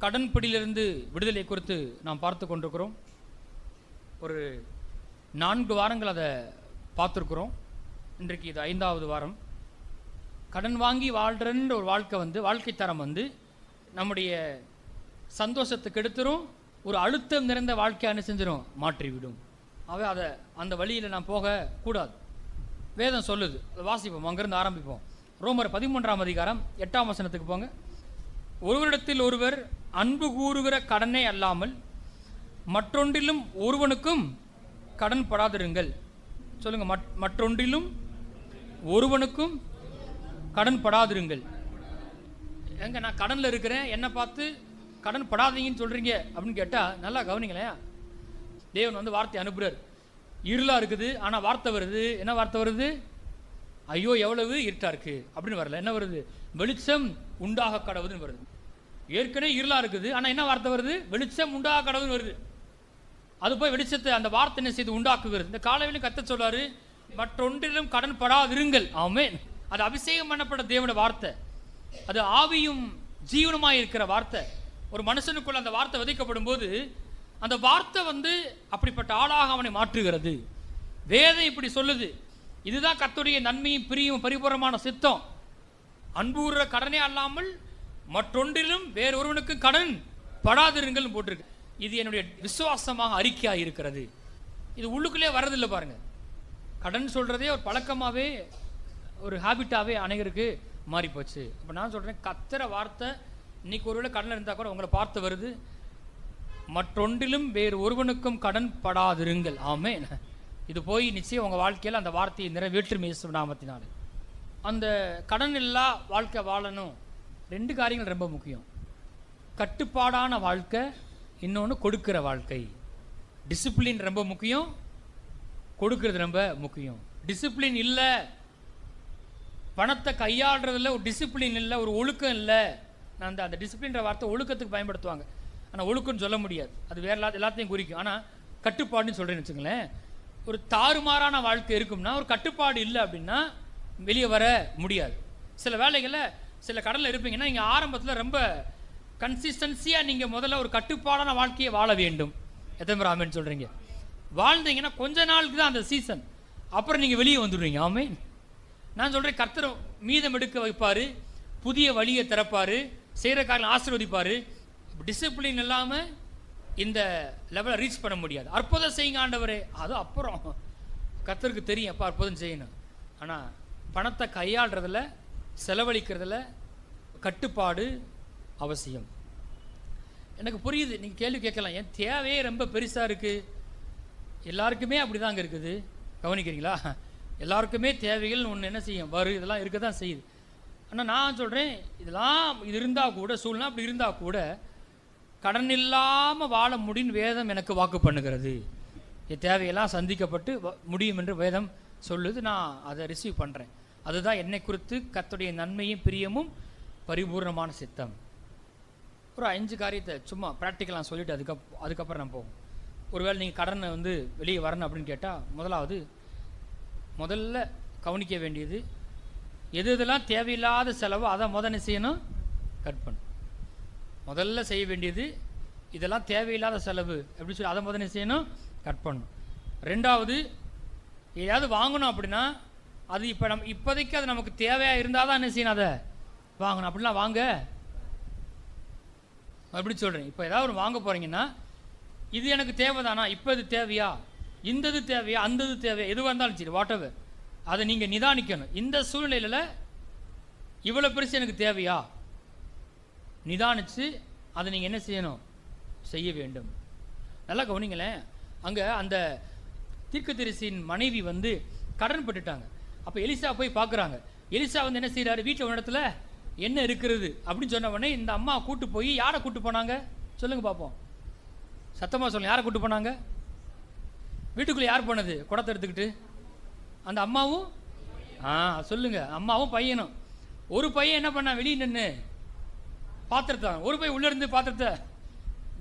கடன் பிடியிலிருந்து விடுதலை குறித்து நாம் பார்த்து கொண்டிருக்கிறோம். ஒரு 4 வாரங்கள் அதை பார்த்துருக்குறோம். இன்றைக்கு இது 5வது வாரம். கடன் வாங்கி வாழ்கிறன்ற ஒரு வாழ்க்கை தரம் நம்முடைய சந்தோஷத்துக்கு எடுத்துரும், ஒரு அழுத்தம் நிறைந்த வாழ்க்கையை என்ன செஞ்சிடும், மாற்றிவிடும். அதை அந்த வழியில் நாம் போகக்கூடாது. வேதம் சொல்லுது, அதை வாசிப்போம், அங்கிருந்து ஆரம்பிப்போம். ரோமர் 13ஆம் அதிகாரம் 8ஆம் வசனத்துக்கு போங்க. ஒருவரிடத்தில் ஒருவர் அன்பு கூறுகிற கடனே அல்லாமல் மற்றொன்றிலும் ஒருவனுக்கும் கடன் படாதிருங்கள். சொல்லுங்க, மற்றொன்றிலும் ஒருவனுக்கும் கடன் படாதிருங்கள். எங்க நான் கடனில் இருக்கிறேன், என்னை பார்த்து கடன் படாதீங்கன்னு சொல்றீங்க அப்படின்னு கேட்டால் நல்லா கவனிங்களேன். தேவன் வார்த்தை அனுப்புறார். இருளாக இருக்குது, ஆனால் வார்த்தை வருது. என்ன வார்த்தை வருது? ஐயோ எவ்வளவு இருட்டா இருக்கு அப்படின்னு வரல. என்ன வருது? வெளிச்சம் உண்டாக கடவுதுன்னு வருது. ஏற்கனவே இருளா இருக்குது, ஆனால் என்ன வார்த்தை வருது? வெளிச்சம் உண்டாக கடவுதுன்னு வருது. அது போய் வெளிச்சத்தை அந்த வார்த்தை என்ன செய்து உண்டாக்குகிறது. இந்த காலையிலும் கத்த சொல்றாரு, மற்றொன்றிலும் கடன் படாதிருங்கள். ஆமென். அது அபிஷேகம் பண்ணப்பட்ட தேவனுடைய வார்த்தை. அது ஆவியும் ஜீவனுமாய் இருக்கிற வார்த்தை. ஒரு மனுஷனுக்குள்ள அந்த வார்த்தை விதைக்கப்படும் போது அந்த வார்த்தை அப்படிப்பட்ட ஆளாக அவனை மாற்றுகிறது. வேதம் இப்படி சொல்லுது. இதுதான் கர்த்தருடைய நன்மையும் பிரியும் பரிபூரணமான சித்தம். அன்புற கடனே அல்லாமல் மற்றொன்றிலும் வேறொருவனுக்கு கடன் படாதிருங்கள் போட்டிருக்கு. இது என்னுடைய விசுவாசமாக அறிக்கையாக இருக்கிறது. இது உள்ளுக்குள்ளே வரதில்லை பாருங்க. கடன் சொல்றதே ஒரு பழக்கமாகவே, ஒரு ஹேபிட்டாகவே அனைவருக்கு மாறி போச்சு. அப்போ நான் சொல்கிறேன், கர்த்தர வார்த்தை இன்னைக்கு ஒருவேளை கடனில் இருந்தால் கூட உங்களை பார்த்து வருது. மற்றொன்றிலும் வேறு ஒருவனுக்கும் கடன் படாதிருங்கள். ஆமென். இது போய் நிச்சயம் உங்கள் வாழ்க்கையில் அந்த வார்த்தையை நிறைவேற்றும் இயேசு நாமத்தினால. அந்த கடன் இல்லா வாழ்க்கை வாழணும். 2 காரியங்கள் ரொம்ப முக்கியம். கட்டுப்பாடான வாழ்க்கை, இன்னொன்று கொடுக்கிற வாழ்க்கை. டிசிப்ளின் ரொம்ப முக்கியம், கொடுக்கறது ரொம்ப முக்கியம். டிசிப்ளின் இல்லை, பணத்தை கையாளுறதுல ஒரு டிசிப்ளின் இல்லை, ஒரு ஒழுக்கம் இல்லை. நான் அந்த டிசிப்ளின்ற வார்த்தை ஒழுக்கத்துக்கு பயன்படுத்துவாங்க, ஆனால் ஒழுக்கம்னு சொல்ல முடியாது. அது வேற எல்லாத்தையும் குறிக்கும். ஆனால் கட்டுப்பாடுன்னு சொல்கிறேன்னு வச்சுங்களேன். ஒரு தாறுமாறான வாழ்க்கை இருக்கும்னா, ஒரு கட்டுப்பாடு இல்லை அப்படின்னா வெளியே வர முடியாது. சில வேலைகளில் சில கடலில் இருப்பீங்கன்னா, நீங்கள் ஆரம்பத்தில் ரொம்ப கன்சிஸ்டன்சியாக நீங்கள் முதல்ல ஒரு கட்டுப்பாடான வாழ்க்கையை வாழ வேண்டும். எத்தனை பேர் ஆமேன்னு சொல்கிறீங்க? வாழ்ந்தீங்கன்னா கொஞ்ச நாளுக்கு தான் அந்த சீசன், அப்புறம் நீங்கள் வெளியே வந்துடுவீங்க. ஆமேன். நான் சொல்கிறேன், கர்த்தர் மீதம் எடுக்க வைப்பார், புதிய வழியை திறப்பார், செய்கிற காரியம் ஆசீர்வதிப்பார். டிசிப்ளின் இல்லாமல் இந்த லெவலை ரீச் பண்ண முடியாது. அற்புதம் செய்யுங்க ஆண்டவரே, அது அப்புறம் கர்த்தருக்கு தெரியும் அப்போ அற்புதம் செய்யணும். ஆனால் பணத்தை கையாளுறதுல, செலவழிக்கிறதுல கட்டுப்பாடு அவசியம். எனக்கு புரியுது, நீங்கள் கேள்வி கேட்கலாம், என் தேவையே ரொம்ப பெருசாக இருக்குது. எல்லாருக்குமே அப்படி தாங்க இருக்குது. கவனிக்கிறீங்களா? எல்லாருக்குமே தேவைகள் ஒன்று என்ன செய்யும், இதெல்லாம் இருக்க தான் செய்யுது. ஆனால் நான் சொல்கிறேன், இது இருந்தால் கூட, சூழ்நிலை அப்படி இருந்தால் கூட கடன் இல்லாமல் வாழ முடியும் வேதம் எனக்கு வாக்கு பண்ணுகிறது. என் தேவையெல்லாம் சந்திக்கப்பட்டு முடியும் என்று வேதம் சொல்லுது. நான் அதை ரிசீவ் பண்ணுறேன். அதுதான் என்னை குறித்து கர்த்தருடைய நன்மையும் பிரியமும் பரிபூர்ணமான சித்தம். ஒரு 5 காரியத்தை சும்மா ப்ராக்டிக்கலாக சொல்லிவிட்டு அதுக்கப்புறம் நான் போவோம். ஒருவேளை நீங்கள் கடனை வெளியே வரணும் அப்படின்னு கேட்டால், முதல்ல கவனிக்க வேண்டியது, எது இதெல்லாம் தேவையில்லாத செலவோ அதை முதல்ல செய்யணும், கட் பண்ணு. முதல்ல செய்ய வேண்டியது இதெல்லாம் தேவையில்லாத செலவு எப்படி சொல்லி அதை முதல்ல செய்யணும், கட் பண்ணணும். 2வது, ஏதாவது வாங்கணும் அப்படின்னா அது இப்போதைக்கு அது நமக்கு தேவையாக இருந்தால் தான் என்ன செய்யணும், அதை வாங்கணும். அப்படிலாம் வாங்க அப்படி சொல்கிறேன். இப்போ ஏதாவது ஒரு வாங்க போகிறீங்கன்னா, இது எனக்கு தேவைதானா, இப்போ இது தேவையா, இந்த இது தேவையா, அந்த இது தேவையா, எதுவாக இருந்தாலும் சரி, வாட் எவர், அதை நீங்கள் நிதானிக்கணும். இந்த சூழ்நிலையில் இவ்வளோ பெருசு எனக்கு தேவையா, நிதானித்து அதை நீங்கள் என்ன செய்யணும், செய்ய வேண்டும். நல்லா கவனிங்களேன். அங்கே அந்த தீர்க்கதரிசியின் மனைவி கடன் பட்டுட்டாங்க. அப்போ எலிசா போய் பார்க்குறாங்க. எலிசா என்ன செய்கிறாரு, வீட்டில் ஒரு இடத்துல என்ன இருக்கிறது அப்படின்னு சொன்ன உடனே இந்த அம்மா கூட்டு போய், யாரை கூட்டு போனாங்க சொல்லுங்கள் பார்ப்போம், சத்தமாக சொல்லுங்கள், யாரை கூட்டு போனாங்க? வீட்டுக்குள்ளே யார் போனது குடத்தை எடுத்துக்கிட்டு? அந்த அம்மாவும் சொல்லுங்க, அம்மாவும் பையனும். ஒரு பையன் என்ன பண்ணா, வெளியே நின்று பாத்திரத்தை, ஒரு பையன் உள்ளே இருந்து பாத்திரத்தை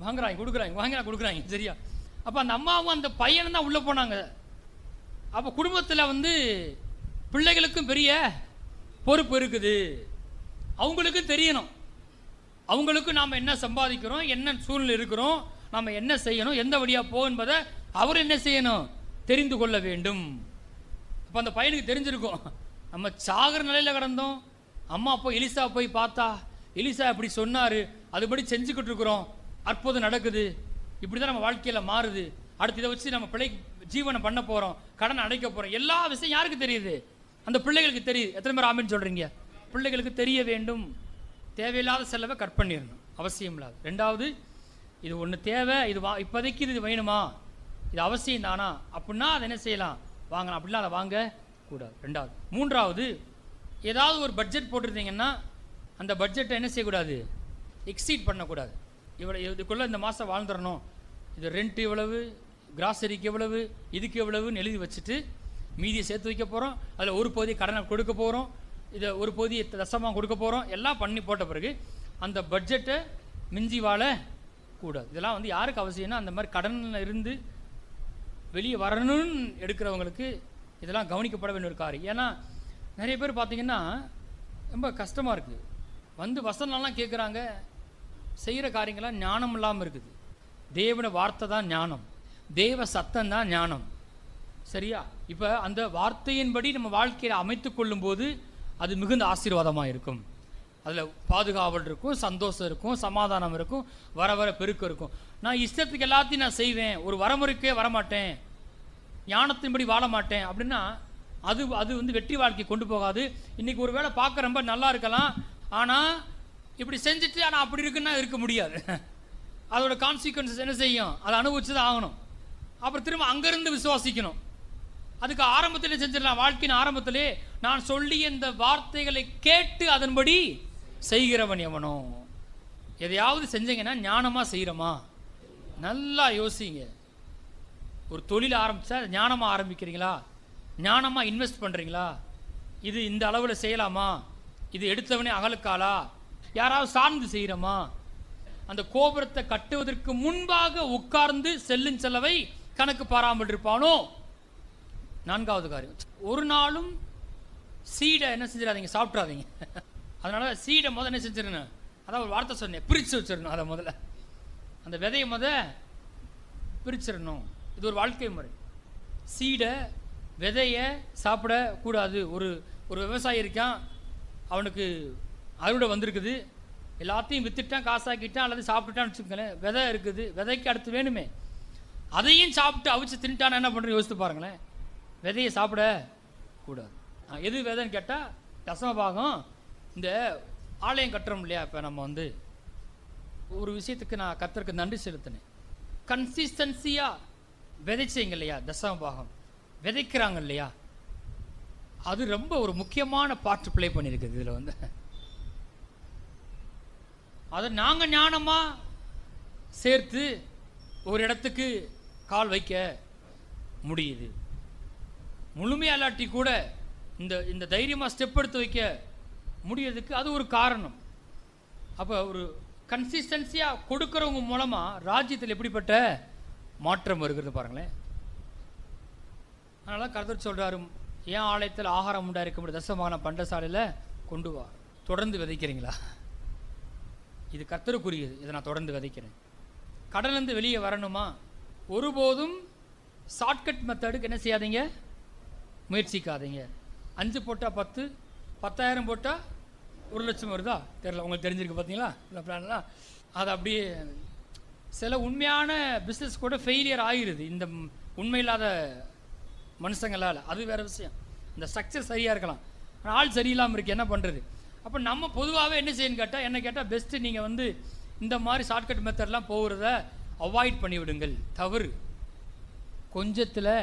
வாங்குறாங்க கொடுக்குறாங்க. சரியா? அப்போ அந்த அம்மாவும் அந்த பையனும் தான் உள்ளே போனாங்க. அப்போ குடும்பத்தில் பிள்ளைகளுக்கும் பெரிய பொறுப்பு இருக்குது. அவங்களுக்கும் தெரியணும் அவங்களுக்கு நாம் என்ன சம்பாதிக்கிறோம், என்ன சூழ்நிலை இருக்கிறோம், நம்ம என்ன செய்யணும், எந்த வழியாக போகும் என்பதை அவர் என்ன செய்யணும், தெரிந்து கொள்ள வேண்டும். அப்போ அந்த பையனுக்கு தெரிஞ்சிருக்கும், நம்ம சாகர நிலையில் கிடந்தோம், அம்மா போய் எலிசா போய் பார்த்தா, எலிசா இப்படி சொன்னார், அதுபடி செஞ்சுக்கிட்டு இருக்கிறோம், அற்புதம் நடக்குது, இப்படி தான் நம்ம வாழ்க்கையில் மாறுது, அடுத்து இதை வச்சு நம்ம பிள்ளை ஜீவனை பண்ண போகிறோம், கடன் அடைக்க போகிறோம், எல்லா விஷயம் யாருக்கு தெரியுது, அந்த பிள்ளைகளுக்கு தெரியுது. எத்தனை பேர் ஆமீன் சொல்கிறீங்க? பிள்ளைகளுக்கு தெரிய வேண்டும். தேவையில்லாத செலவை கட் பண்ணிடணும், அவசியம் இல்லாது. ரெண்டாவது, இது ஒன்று தேவை, இது இப்போதைக்கு இது வேணுமா, இது அவசியம் தானா அப்படின்னா அதை என்ன செய்யலாம், வாங்கலாம், அப்படிலாம் அதை வாங்க கூடாது. ரெண்டாவது. மூன்றாவது, ஏதாவது ஒரு பட்ஜெட் போட்டிருந்தீங்கன்னா அந்த பட்ஜெட்டை என்ன செய்யக்கூடாது, எக்ஸீட் பண்ணக்கூடாது. இவ்வளோ இதுக்குள்ளே இந்த மாதம் வாழ்ந்துடணும், இது ரெண்ட் இவ்வளவு, கிராசரிக்கு எவ்வளவு, இதுக்கு எவ்வளவுன்னு எழுதி வச்சுட்டு மீதியை சேர்த்து வைக்க போகிறோம், அதில் ஒரு பகுதியை கடனை கொடுக்க போகிறோம், இதை ஒரு பகுதியை தசமாக கொடுக்க போகிறோம், எல்லாம் பண்ணி போட்ட பிறகு அந்த பட்ஜெட்டை மிஞ்சி வாழ கூடாது. இதெல்லாம் வந்து யாருக்கு அவசியம்னா அந்த மாதிரி கடனில் இருந்து வெளியே வரணும்னு எடுக்கிறவங்களுக்கு இதெல்லாம் கவனிக்கப்பட வேண்டிய ஒரு காரியம். ஏன்னா நிறைய பேர் பார்த்திங்கன்னா ரொம்ப கஷ்டமாக இருக்குது, வந்து வசனம்லாம் கேட்குறாங்க, செய்கிற காரியங்கள்லாம் ஞானம் இல்லாமல் இருக்குது. தேவன வார்த்தை தான் ஞானம், தேவ சத்தம் தான் ஞானம், சரியா? இப்போ அந்த வார்த்தையின்படி நம்ம வாழ்க்கையில் அமைத்து கொள்ளும்போது அது மிகுந்த ஆசீர்வாதமாக இருக்கும். அதில் பாதுகாவல் இருக்கும், சந்தோஷம் இருக்கும், சமாதானம் இருக்கும், வர வர பெருக்கம் இருக்கும். நான் இஷ்டத்துக்கு எல்லாத்தையும் நான் செய்வேன், ஒரு வரமுறைக்கே வரமாட்டேன், ஞானத்தின்படி வாழ மாட்டேன் அப்படின்னா அது அது வந்து வெற்றி வாழ்க்கை கொண்டு போகாது. இன்றைக்கி ஒரு வேளை பார்க்க ரொம்ப நல்லா இருக்கலாம், ஆனால் இப்படி செஞ்சுட்டு ஆனால் அப்படி இருக்குன்னா இருக்க முடியாது. அதோட கான்சிக்வன்சஸ் என்ன செய்யும், அதை அனுபவிச்சு தான் ஆகணும். அப்புறம் திரும்ப அங்கேருந்து விசுவாசிக்கணும். அதுக்கு ஆரம்பத்திலே செஞ்சிடலாம். வாழ்க்கையின் ஆரம்பத்திலே நான் சொல்லி இந்த வார்த்தைகளை கேட்டு அதன்படி செய்கிறவன் எவனோ. எதையாவது செஞ்சீங்கன்னா ஞானமாக செய்கிறோமா, நல்லா யோசிங்க. ஒரு தொழில் ஆரம்பித்தா ஞானமாக ஆரம்பிக்கிறீங்களா, ஞானமாக இன்வெஸ்ட் பண்ணுறீங்களா, இது இந்த அளவில் செய்யலாமா, இது எடுத்தவனே அகலுக்காலா, யாராவது சார்ந்து செய்கிறோமா, அந்த கோபுரத்தை கட்டுவதற்கு முன்பாக உட்கார்ந்து செல்லும் செலவை கணக்கு பாராமல் இருப்பானோ. நான்காவது காரியம், ஒரு நாளும் சீடை என்ன செஞ்சிடாதீங்க, சாப்பிட்றாதீங்க. அதனால் சீடை முதல்ல என்ன செஞ்சிடணும், அதான் ஒரு வார்த்தை சொன்னேன், பிரித்து வச்சிடணும். அதை முதல்ல அந்த விதையை பிரிச்சிடணும். இது ஒரு வாழ்க்கை முறை. சீடை விதையை சாப்பிடக்கூடாது. ஒரு ஒரு விவசாயி இருக்கான், அவனுக்கு அறுவடை வந்திருக்குது, எல்லாத்தையும் விற்றுட்டான், காசாக்கிட்டான் அல்லது சாப்பிட்டுட்டான்னு வச்சுக்கோங்களேன், விதை இருக்குது, விதைக்கு அடுத்து வேணுமே, அதையும் சாப்பிட்டு அவிச்சு தின்ட்டான்னு என்ன பண்ணுறது யோசித்து பாருங்களேன். விதையை சாப்பிடக்கூடாது. எது விதைன்னு கேட்டால் தசம பாகம். இந்த ஆலயம் கட்டுறோம் இல்லையா, இப்போ நம்ம வந்து ஒரு விஷயத்துக்கு நான் கர்த்தருக்கு நன்றி செலுத்தினேன். கன்சிஸ்டன்சியாக விதைச்சிங்க இல்லையா, தசம பாகம் விதைக்கிறாங்க இல்லையா, அது ரொம்ப ஒரு முக்கியமான பார்ட் ப்ளே பண்ணியிருக்குது. இதில் வந்து அதை நாங்கள் ஞானமாக சேர்த்து ஒரு இடத்துக்கு கால் வைக்க முடியுது. முழுமையாக இல்லாட்டி கூட இந்த தைரியமாக ஸ்டெப் எடுத்து வைக்க முடியறதுக்கு அது ஒரு காரணம். அப்போ ஒரு கன்சிஸ்டன்சியாக கொடுக்குறவங்க மூலமாக ராஜ்யத்தில் எப்படிப்பட்ட மாற்றம் வருகிறது பாருங்களேன். அதனால கர்த்தர் சொல்கிறாரு, ஏன் ஆலயத்தில் ஆகாரம் உண்டா இருக்க முடியும், தசமபாகம் பண்டசாலையில் கொண்டு வா. தொடர்ந்து விதைக்கிறீங்களா? இது கர்த்தருக்குரியது, இதை நான் தொடர்ந்து விதைக்கிறேன். கடலேருந்து வெளியே வரணுமா, ஒருபோதும் ஷார்ட்கட் மெத்தடுக்கு என்ன செய்யாதீங்க, முயற்சிக்காதீங்க. 5 போட்டால் 10, 10,000 போட்டால் 1,00,000 வருதா தெரியல, உங்களுக்கு தெரிஞ்சிருக்கு பார்த்தீங்களா இந்த பிளான்லாம். அது அப்படியே சில உண்மையான பிஸ்னஸ் கூட ஃபெயிலியர் ஆகிடுது இந்த உண்மையில்லாத மனுஷங்களால். அது வேறு விஷயம். இந்த ஸ்ட்ரக்சர் சரியாக இருக்கலாம், ஆனால் ஆள் சரியில்லாமல் இருக்குது, என்ன பண்ணுறது? அப்போ நம்ம பொதுவாகவே என்ன செய்யணும்னு கேட்டால், என்ன கேட்டால் பெஸ்ட்டு நீங்கள் வந்து இந்த மாதிரி ஷார்ட்கட் மெத்தட்லாம் போகிறத அவாய்ட் பண்ணிவிடுங்கள். தவறு. கொஞ்சத்தில்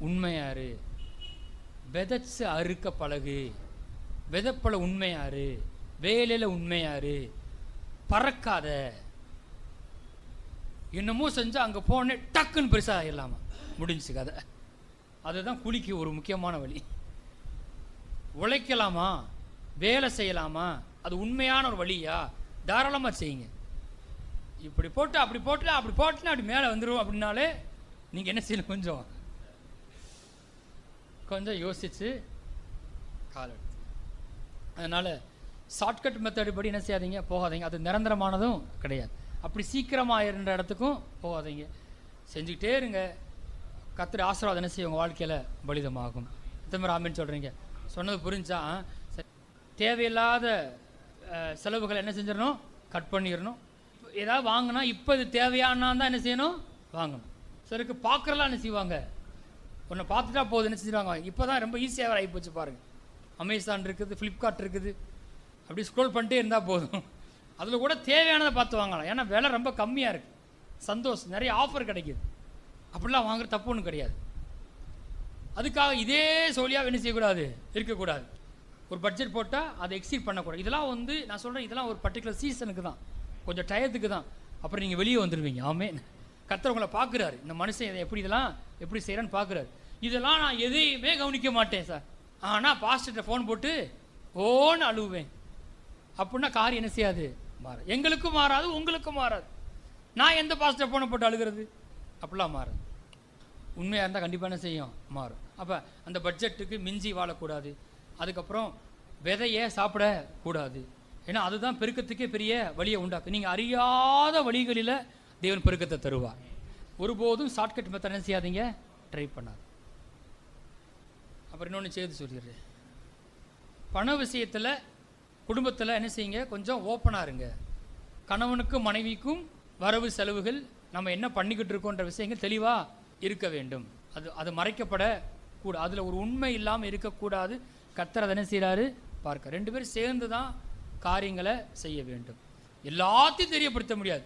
உண்மையாரு, விதைச்சு அறுக்க பழகு, விதைப்பழ உண்மையாரு, வேலையில் உண்மையாரு, பறக்காத. என்னமோ செஞ்சால் அங்கே போனே டக்குன்னு பெருசாக ஆகிடலாமா, முடிஞ்சு கதை. அதுதான் கூலிக்கு ஒரு முக்கியமான வழி. உழைக்கலாமா, வேலை செய்யலாமா, அது உண்மையான ஒரு வழியா, தாராளமாக செய்யுங்க. இப்படி போட்டு அப்படி போட்டு அப்படி போட்டுனா அப்படி மேலே வந்துடும் அப்படின்னாலே நீங்கள் என்ன செய்யணும், கொஞ்சம் யோசித்து கால் எடுத்து. அதனால் ஷார்ட்கட் மெத்தடு படி என்ன செய்யாதீங்க, போகாதீங்க. அது நிரந்தரமானதும் கிடையாது. அப்படி சீக்கிரமாக இருந்த இடத்துக்கும் போகாதீங்க. செஞ்சுக்கிட்டே இருங்க. கர்த்தர் ஆசீர்வாதம் என்ன செய்யும், உங்கள் வாழ்க்கையில் பலிதமாகும். எத்தனை ஆமென் சொல்கிறீங்க? சொன்னது புரிஞ்சா? தேவையில்லாத செலவுகளை என்ன செஞ்சிடணும், கட் பண்ணிடணும். ஏதாவது வாங்கினா இப்போ இது தேவையானா தான் என்ன செய்யணும், வாங்கணும். சிலருக்கு பார்க்குறலாம் என்ன செய்வாங்க, ஒன்றை பார்த்துட்டா போதும் என்ன செஞ்சுருவாங்க. இப்போ தான் ரொம்ப ஈஸியாக ஆகி போச்சு பாருங்கள். அமேசான் இருக்குது, ஃப்ளிப்கார்ட் இருக்குது, அப்படி ஸ்க்ரோல் பண்ணிட்டே இருந்தால் போதும். அதில் கூட தேவையானதை பார்த்து வாங்கலாம். ஏன்னா விலை ரொம்ப கம்மியாக இருக்குது, சந்தோஷம், நிறைய ஆஃபர் கிடைக்கிது. அப்படிலாம் வாங்குற தப்பு ஒன்றும் கிடையாது. அதுக்காக இதே சோழியாக என்ன செய்யக்கூடாது, இருக்கக்கூடாது. ஒரு பட்ஜெட் போட்டால் அதை எக்ஸீட் பண்ணக்கூடாது. இதெல்லாம் வந்து நான் சொல்கிறேன், இதெல்லாம் ஒரு பர்டிகுலர் சீசனுக்கு தான், கொஞ்சம் டயத்துக்கு தான். அப்புறம் நீங்கள் வெளியே வந்துடுவீங்க. ஆமென். கர்த்தர் உங்களை பார்க்குறாரு, இந்த மனுஷன் இதை இதெல்லாம் எப்படி செய்கிறான்னு பார்க்குறாரு. இதெல்லாம் நான் எதையுமே கவனிக்க மாட்டேன் சார், ஆனால் பாஸ்டர்கிட்ட ஃபோன் போட்டு ஓன்னு அழுவேன் அப்படின்னா காரியம் என்ன செய்யாது, மாறாது. எங்களுக்கும் மாறாது, உங்களுக்கும் மாறாது. நான் எந்த பாஸ்டர் ஃபோனை போட்டு அழுகிறது, அப்படிலாம் மாறாது. உண்மையாக இருந்தால் கண்டிப்பாக என்ன செய்யும், மாறும். அப்போ அந்த பட்ஜெட்டுக்கு மிஞ்சி வாழக்கூடாது. அதுக்கப்புறம் விதையை சாப்பிடக்கூடாது. ஏன்னா அதுதான் பெருக்கத்துக்கே பெரிய வழியை உண்டாக்கு. நீங்கள் அறியாத வழிகளில் தேவன் பெருக்கத்தை தருவார். ஒருபோதும் ஷார்ட்கட் மெத்தட் என்ன செய்யாதீங்க, ட்ரை பண்ணாது. அப்புறம் இன்னொன்று செய்து சொல்லிடுறேன், பண விஷயத்தில் குடும்பத்தில் என்ன செய்யுங்க, கொஞ்சம் ஓப்பனாக இருங்க. கணவனுக்கும் மனைவிக்கும் வரவு செலவுகள் நம்ம என்ன பண்ணிக்கிட்டு இருக்கோன்ற விஷயங்கள் தெளிவாக இருக்க வேண்டும். அது மறைக்கப்படக்கூடாது. அதில் ஒரு உண்மை இல்லாமல் இருக்கக்கூடாது. கர்த்தர் அதை என்ன செய்கிறாரு பார்க்க. ரெண்டு பேரும் சேர்ந்து தான் காரியங்களை செய்ய வேண்டும். எல்லாத்தையும் தெரியப்படுத்த முடியாது.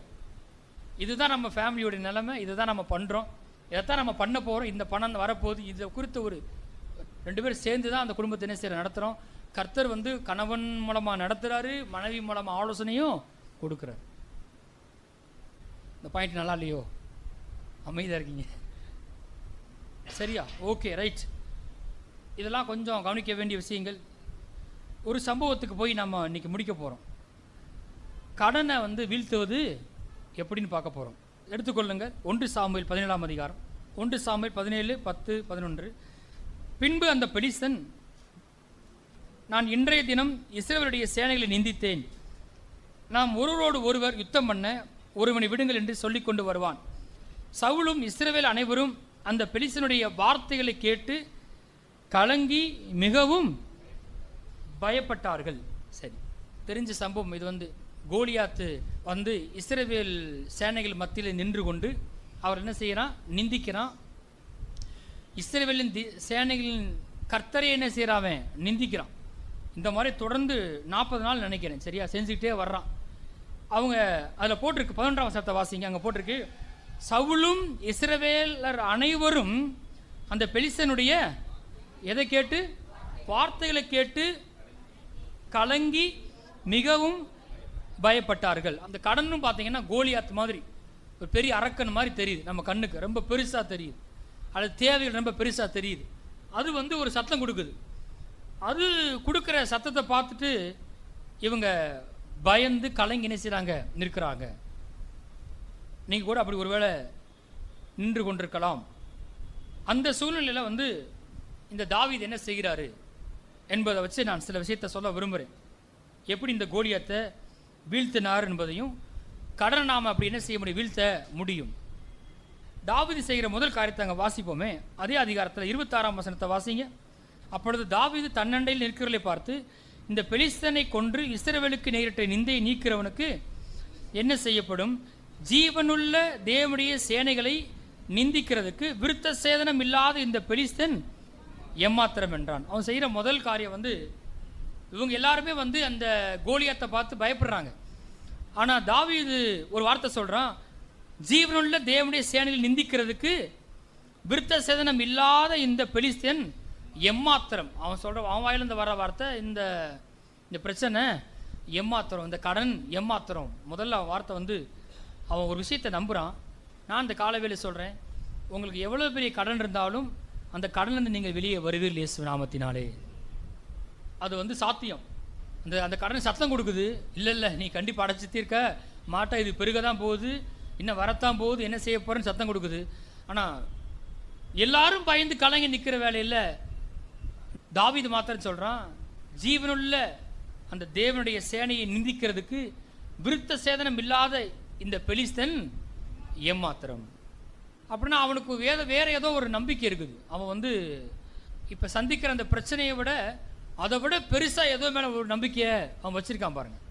இதுதான் நம்ம ஃபேமிலியோடைய நிலைமை, இதுதான் நம்ம பண்ணுறோம், இதைத்தான் நம்ம பண்ண போகிறோம், இந்த பணம் வரப்போகுது, இதை குறித்த ஒரு ரெண்டு பேரும் சேர்ந்து தான் அந்த குடும்பத்தை என்ன செய்ய நடத்துகிறோம். கர்த்தர் வந்து கணவன் மூலமாக நடத்துகிறாரு, மனைவி மூலமாக ஆலோசனையும் கொடுக்குறாரு. இந்த பாயிண்ட் நல்லா இல்லையோ, அமைதியாக இருக்கீங்க, சரியா? Okay, right. இதெல்லாம் கொஞ்சம் கவனிக்க வேண்டிய விஷயங்கள். ஒரு சம்பவத்துக்கு போய் நம்ம இன்னைக்கு முடிக்க போகிறோம். கடனை வந்து வீழ்த்துவது எப்படின்னு பார்க்க போகிறோம். எடுத்துக்கொள்ளுங்கள் 1 சாமுவேல் 17ஆம் அதிகாரம், 1 சாமுவேல் 17, 10, 11. பின்பு அந்த பெலிஸ்தன், நான் இன்றைய தினம் இஸ்ரவேலுடைய சேனைகளை நிந்தித்தேன், நாம் ஒருவரோடு ஒருவர் யுத்தம் பண்ண ஒருவனை விடுங்கள் என்று சொல்லி கொண்டு வருவான். சவுலும் இஸ்ரவேல் அனைவரும் அந்த பெலிஸ்தனுடைய வார்த்தைகளை கேட்டு கலங்கி மிகவும் பயப்பட்டார்கள். சரி, தெரிஞ்ச சம்பவம் இது. வந்து கோலியாத்து வந்து இஸ்ரவேல் சேனைகள் மத்தியில் நின்று கொண்டு அவர் என்ன செய்கிறான், நிந்திக்கிறான். இஸ்ரவேலின் சேனைகளின் கர்த்தரை என்ன செய்கிறான், நிந்திக்கிறான். இந்த மாதிரி தொடர்ந்து 40 நாள் நினைக்கிறேன், சரியா, செஞ்சுக்கிட்டே வர்றான். அவங்க அதில் போட்டிருக்கு, 11ஆம் வசனத்தை வாசிங்க. அங்கே போட்டிருக்கு, சவுலும் இஸ்ரவேலர் அனைவரும் அந்த பெலிஸ்தனுடைய எதை கேட்டு, வார்த்தைகளை கேட்டு கலங்கி மிகவும் பயப்பட்டார்கள். அந்த கடனும் பார்த்தீங்கன்னா கோலியாத் மாதிரி ஒரு பெரிய அரக்கன் மாதிரி தெரியுது, நம்ம கண்ணுக்கு ரொம்ப பெருசாக தெரியுது, அது தேவைகள் ரொம்ப பெருசாக தெரியுது. அது வந்து ஒரு சத்தம் கொடுக்குது. அது கொடுக்குற சத்தத்தை பார்த்துட்டு இவங்க பயந்து கலங்கி நினைச்சாங்க, நிற்கிறாங்க. நீங்கள் கூட அப்படி ஒருவேளை நின்று கொண்டிருக்கலாம். அந்த சூழ்நிலையில் வந்து இந்த தாவீது என்ன செய்கிறாரு என்பதை வச்சு நான் சில விஷயத்தை சொல்ல விரும்புகிறேன். எப்படி இந்த கோலியாத்தை வீழ்த்தினார் என்பதையும், கடனை நாம் அப்படி என்ன செய்ய முடியும், வீழ்த்த முடியும். தாவீது செய்கிற முதல் காரியத்தை அங்கே வாசிப்போமே. அதே அதிகாரத்தில் 26ஆம் வசனத்தை வாசிங்க. அப்பொழுது தாவீது தன்னண்டையில் நிற்கிறவர்களை பார்த்து, இந்த பெலிஸ்தனை கொன்று இஸ்ரவேலுக்கு நேரிட்ட நிந்தையை நீக்கிறவனுக்கு என்ன செய்யப்படும்? ஜீவனுள்ள தேவனுடைய சேனைகளை நிந்திக்கிறதுக்கு விருத்த சேதனம் இல்லாத இந்த பெலிஸ்தன் ஏமாத்திரம் என்றான். அவன் செய்கிற முதல் காரியம் வந்து, இவங்க எல்லாருமே வந்து அந்த கோலியாத்தை பார்த்து பயப்படுறாங்க. ஆனால் தாவீது ஒரு வார்த்தை சொல்கிறான், ஜீவனுள்ள தேவனுடைய சேனையில் நிந்திக்கிறதுக்கு விருத்த சேதனம் இல்லாத இந்த பெலிஸ்தன் எம்மாத்திரம். அவன் சொல்கிற, அவன் வாயிலிருந்து வர வார்த்தை, இந்த பிரச்சனை எம்மாத்திரம், இந்த கடன் எம்மாத்திரம். முதல்ல வார்த்தை வந்து அவன் ஒரு விஷயத்தை நம்புகிறான். நான் இந்த காலவேளை சொல்கிறேன், உங்களுக்கு எவ்வளோ பெரிய கடன் இருந்தாலும் அந்த கடன்லேருந்து நீங்கள் வெளியே வருவீர்கள் இயேசு நாமத்தினாலே. அது வந்து சாத்தியம். அந்த கடன் சத்தம் கொடுக்குது, இல்லை நீ கண்டிப்பாக அடைச்சி தீர்க்க மாட்டா, இது பெருக தான் போகுது, இன்னும் வரத்தான் போகுது, என்ன செய்ய போகிறேன்னு சத்தம் கொடுக்குது. ஆனால் எல்லாரும் பயந்து கலங்கி நிற்கிற வேலையில் தாவீது மாத்திரம் சொல்கிறான், ஜீவனுள்ள அந்த தேவனுடைய சேனையை நிந்திக்கிறதுக்கு விருத்த சேதனம் இல்லாத இந்த பெலிஸ்தன் ஏமாத்திரம். அப்படின்னா அவனுக்கு வேற ஏதோ ஒரு நம்பிக்கை இருக்குது. அவன் வந்து இப்போ சந்திக்கிற அந்த பிரச்சனையை விட அதை விட பெருசாக ஏதோ மேலே ஒரு நம்பிக்கையை அவன் வச்சுருக்கான் பாருங்கள்.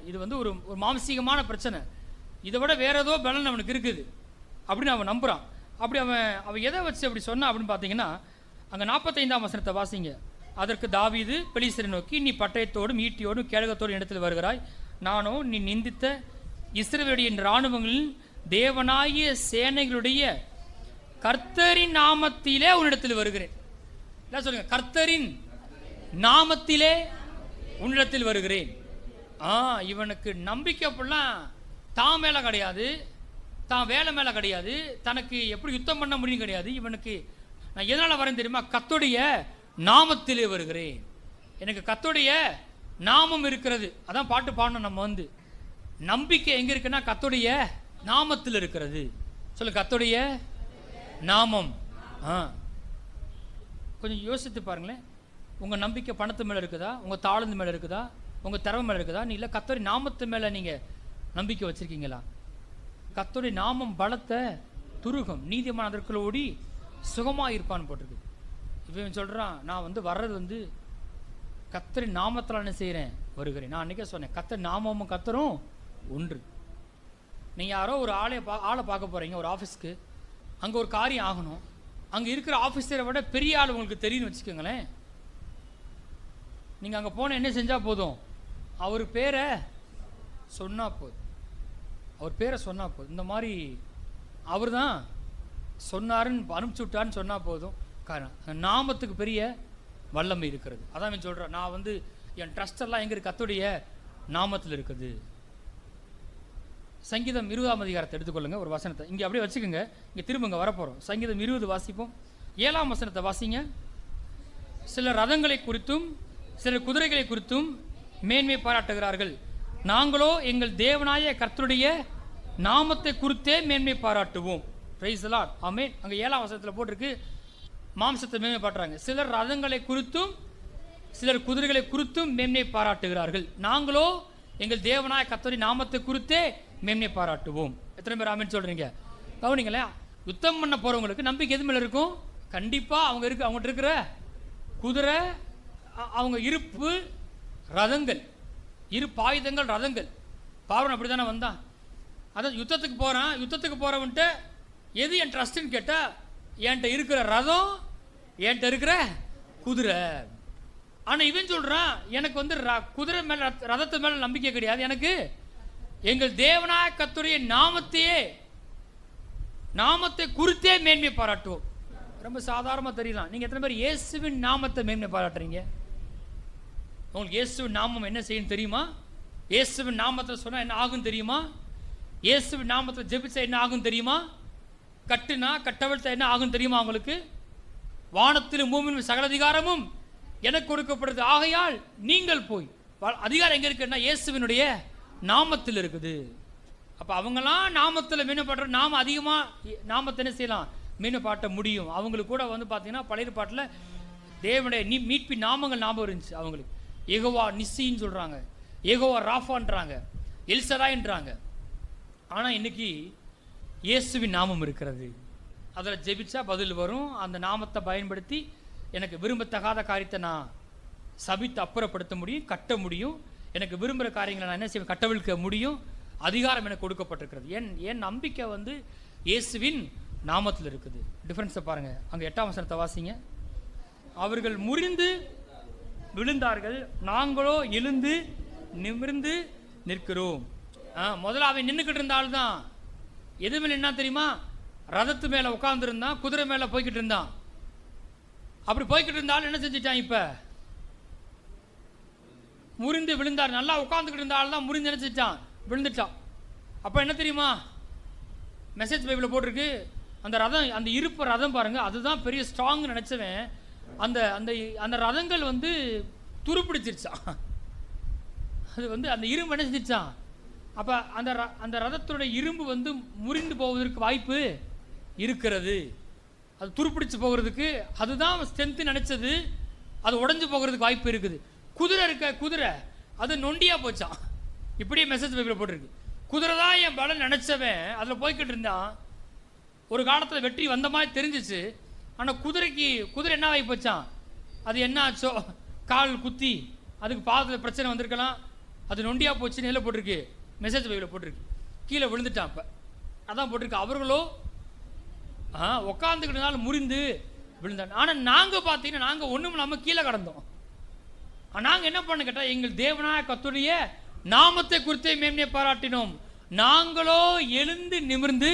இது வந்து ஒரு மாம்சீகமான பிரச்சனை, இதை விட வேற ஏதோ பலன் அவனுக்கு இருக்குது அப்படின்னு அவன் நம்புகிறான். அப்படி அவன் எதை வச்சு அப்படி சொன்னான் அப்படின்னு பார்த்தீங்கன்னா, அங்கே 45ஆம் வசனத்தை வாசிங்க. அதற்கு தாவீது பெலிஸ்தரை நோக்கி, நீ பட்டயத்தோடும் ஈட்டியோடும் கேடகத்தோடும் இடத்தில் வருகிறாய், நானோ நீ நிந்தித்த இஸ்ரவேலுடைய இராணுவங்களின் தேவனாகிய சேனைகளுடைய கர்த்தரின் நாமத்திலே உன்னிடத்தில் வருகிறேன். என்ன சொல்லுங்க? கர்த்தரின் நாமத்திலே உன்னிடத்தில் வருகிறேன். இவனுக்கு நம்பிக்கை அப்படிலாம் தான் மேலே கிடையாது, தான் வேலை மேலே கிடையாது, தனக்கு எப்படி யுத்தம் பண்ண முடியும் கிடையாது. இவனுக்கு நான் எதனால் வரேன் தெரியுமா? கர்த்தருடைய நாமத்திலே வருகிறேன். எனக்கு கர்த்தருடைய நாமம் இருக்கிறது. அதான் பாட்டு பாடணும் நம்ம. வந்து நம்பிக்கை எங்கே இருக்குன்னா கர்த்தருடைய நாமத்தில் இருக்கிறது. சொல்லு, கர்த்தருடைய நாமம். கொஞ்சம் யோசித்து பாருங்களேன். உங்கள் நம்பிக்கை பணத்து மேலே இருக்குதா, உங்கள் தாளந்து மேலே இருக்குதா, உங்கள் திறமை மேலே இருக்குதா? நீ இல்லை கர்த்தருடைய நாமத்து மேலே நீங்கள் நம்பிக்கை வச்சுருக்கீங்களா? கர்த்தருடைய நாமம் பலத்தை துருகம், நீதிமான் அதற்குள்ள ஓடி சுகமாக இருப்பான்னு போட்டிருக்கு. இவன் சொல்கிறான், நான் வந்து வர்றது வந்து கர்த்தரின் நாமத்தில் என்ன செய்கிறேன், வருகிறேன். நான் அன்றைக்கே சொன்னேன், கர்த்தர் நாமமும் கர்த்தரும் ஒன்று. நீங்கள் யாரோ ஒரு ஆளை பார்க்க போகிறீங்க ஒரு ஆஃபீஸ்க்கு, அங்கே ஒரு காரியம் ஆகணும். அங்கே இருக்கிற ஆஃபீஸரை விட பெரிய ஆள் உங்களுக்கு தெரியும்னு வச்சுக்கோங்களேன். நீங்கள் அங்கே போன என்ன செஞ்சால் போதும், அவர் பேரை சொன்னால் போதும். அவர் பேரை சொன்னால் போதும். இந்த மாதிரி அவர் தான் சொன்னாருன்னு அனுப்பிச்சி விட்டான்னு சொன்னால் போதும். காரணம் நாமத்துக்கு பெரிய வல்லமை இருக்கிறது. அதான் சொல்கிறேன், நான் வந்து என் ட்ரஸ்டெல்லாம் எங்கே இருக்கு? கர்த்தருடைய நாமத்தில் இருக்குது. சங்கீதம் 20ஆம் அதிகாரத்தை எடுத்துக்கொள்ளுங்க, ஒரு வசனத்தை இங்கே அப்படியே வச்சுக்கோங்க. இங்கே திரும்பங்க வரப்போகிறோம். சங்கீதம் 20 வாசிப்போம். 7ஆம் வசனத்தை வாசிங்க. சிலர் ரதங்களை குறித்தும் சிலர் குதிரைகளை குறித்தும் மேன்மை பாராட்டுகிறார்கள், நாங்களோ எங்கள் தேவனாய கர்த்தருடைய நாமத்தை குறித்தே மேன்மை பாராட்டுவோம். பிரைஸ் தி லார்ட், ஆமென். அங்கே 7ஆம் வசனத்தில் போட்டிருக்கு, மாம்சத்தை மேன்மை பாட்டுறாங்க. சிலர் ரதங்களை குறித்தும் சிலர் குதிரைகளை குறித்தும் மேன்மை பாராட்டுகிறார்கள், நாங்களோ எங்கள் தேவனாய கர்த்தருடைய நாமத்தை குறித்தே மேன்மை பாராட்டுவோம். எத்தனை பேர் ஆமென் சொல்றீங்க? கவனிங்களேன், யுத்தம் பண்ண போறவங்களுக்கு நம்பிக்கை எது மேல இருக்கும்? கண்டிப்பா அவங்ககிட்ட இருக்கிற குதிரை, அவங்க இருப்பு ரதங்கள், இருப்பு ஆயுதங்கள் ரதங்கள். பார்வன் அப்படி தானே வந்தான். அதான் யுத்தத்துக்கு போகிறான். யுத்தத்துக்கு போகிறவன்ட்டு எது என் ட்ரஸ்ட்டுன்னு கேட்டால், என்கிட்ட இருக்கிற ரதம், என்கிட்ட இருக்கிற குதிரை. ஆனால் இவன் சொல்கிறான், எனக்கு வந்து குதிரை மேலே ரதத்து மேலே நம்பிக்கை கிடையாது, எனக்கு எங்கள் தேவனாய கர்த்தருடைய நாமத்தை குறித்தே மேன்மை பாராட்டுவோம். ரொம்ப சாதாரணமாக தெரியலாம். நீங்கள் எத்தனை பேர் இயேசுவின் நாமத்தை மேன்மை பாராட்டுறீங்க? உங்களுக்கு இயேசுவின் நாமம் என்ன செய்யணும் தெரியுமா? இயேசுவின் நாமத்தில் சொன்னால் என்ன ஆகும் தெரியுமா? இயேசுவின் நாமத்தில் ஜெபிச்சா என்ன ஆகும் தெரியுமா? கட்டுனா கட்டவிழ்த்த என்ன ஆகும் தெரியுமா? உங்களுக்கு வானத்திலும் பூமியிலும் சகல அதிகாரமும் எனக்கு கொடுக்கப்படுது, ஆகையால் நீங்கள் போய். அதிகாரம் எங்கே இருக்குன்னா இயேசுவினுடைய நாமத்தில் இருக்குது. அப்போ அவங்களாம் நாமத்தில் மீனப்பாட்டுற, நாம அதிகமாக நாமத்தை என்ன செய்யலாம், மீனப்பாட்ட முடியும். அவங்களுக்கு கூட வந்து பார்த்தீங்கன்னா பழைய பாட்டில் தேவனுடைய மீட்பின் நாமங்கள் ஞாபகம் இருந்துச்சு அவங்களுக்கு. யெகோவா நிஸ்ஸின்னு சொல்கிறாங்க, யெகோவா ராஃபான்றாங்க, எல்சடாய்ன்றாங்க. ஆனால் இன்னைக்கு இயேசுவின் நாமம் இருக்கிறது, அதில் ஜெபிச்சா பதில் வரும். அந்த நாமத்தை பயன்படுத்தி எனக்கு விரும்பத்தகாத காரியத்தை நான் சபித்து அப்புறப்படுத்த முடியும், கட்ட முடியும். எனக்கு விரும்புகிற காரியங்களை நான் என்ன செய்வேன், கட்டவிழ்க்க முடியும். அதிகாரம் எனக்கு கொடுக்கப்பட்டிருக்கிறது. என் நம்பிக்கை வந்து இயேசுவின் நாமத்தில் இருக்குது. டிஃபரன்ஸை பாருங்கள். அங்கே 8ஆம் வசனத்தை வாசிங்க. அவர்கள் முறிந்து விழுந்தார்கள், நாங்களோ எழுந்து நிமிர்ந்து நிற்கிறோம். முதல்ல அவன் நின்றுக்கிட்டு இருந்தால்தான் எதுவுமே என்ன தெரியுமா, ரதத்து மேலே உட்கார்ந்துருந்தான், குதிரை மேலே போய்கிட்டு இருந்தான். அப்படி போய்கிட்டு இருந்தாலும் என்ன செஞ்சிட்டான், இப்போ முறிந்து விழுந்தார். நல்லா உட்காந்துக்கிட்டு இருந்தாலும் தான் முறிந்து என்ன செஞ்சான், விழுந்துட்டான். அப்போ என்ன தெரியுமா, மெசேஜ் பைபிளில் போட்டிருக்கு, அந்த ரதம், அந்த இருப்பு ரதம் பாருங்க, அதுதான் பெரிய ஸ்ட்ராங் நினச்சவன். அந்த அந்த அந்த ரதங்கள் வந்து துருப்பிடிச்சிருச்சான். அது வந்து அந்த இரும்பு என்ன செஞ்சிருச்சான். அப்போ அந்த ரதத்துடைய இரும்பு வந்து முறிந்து போவதற்கு வாய்ப்பு இருக்கிறது. அது துருப்பிடிச்சு போகிறதுக்கு, அதுதான் ஸ்ட்ரென்த்து நினச்சது, அது உடஞ்சி போகிறதுக்கு வாய்ப்பு இருக்குது. குதிரை இருக்க, குதிரை அது நொண்டியா போச்சான். இப்படியே மெசேஜ் பைபிள் போட்டிருக்கு. குதிரை தான் என் பலம் நினைச்சவன் அதில் போய்கிட்டு இருந்தான். ஒரு காலத்தில் வெற்றி வந்த மாதிரி தெரிஞ்சிச்சு. ஆனால் குதிரை என்ன ஆகி போச்சான், அது என்ன ஆச்சோ, கால் குத்தி அதுக்கு பாதத்தில் பிரச்சனை வந்திருக்கலாம், அது நொண்டியா போச்சுன்னு எல்லாம் போட்டிருக்கு, மெசேஜ் பைபிள் போட்டிருக்கு. கீழே விழுந்துட்டான். இப்போ அதான் போட்டிருக்கு. அவர்களோ உட்காந்துக்கிட்டனால முறிந்து விழுந்தாங்க. ஆனால் நாங்கள் பார்த்தீங்கன்னா நாங்கள் ஒன்றும் இல்லாமல் கீழே கடந்தோம். நாங்கள் என்ன பண்ண கேட்டால், எங்கள் தேவனாய கர்த்தருடைய நாமத்தை குறித்தே மேன்மையை பாராட்டினோம், நாங்களோ எழுந்து நிமிர்ந்து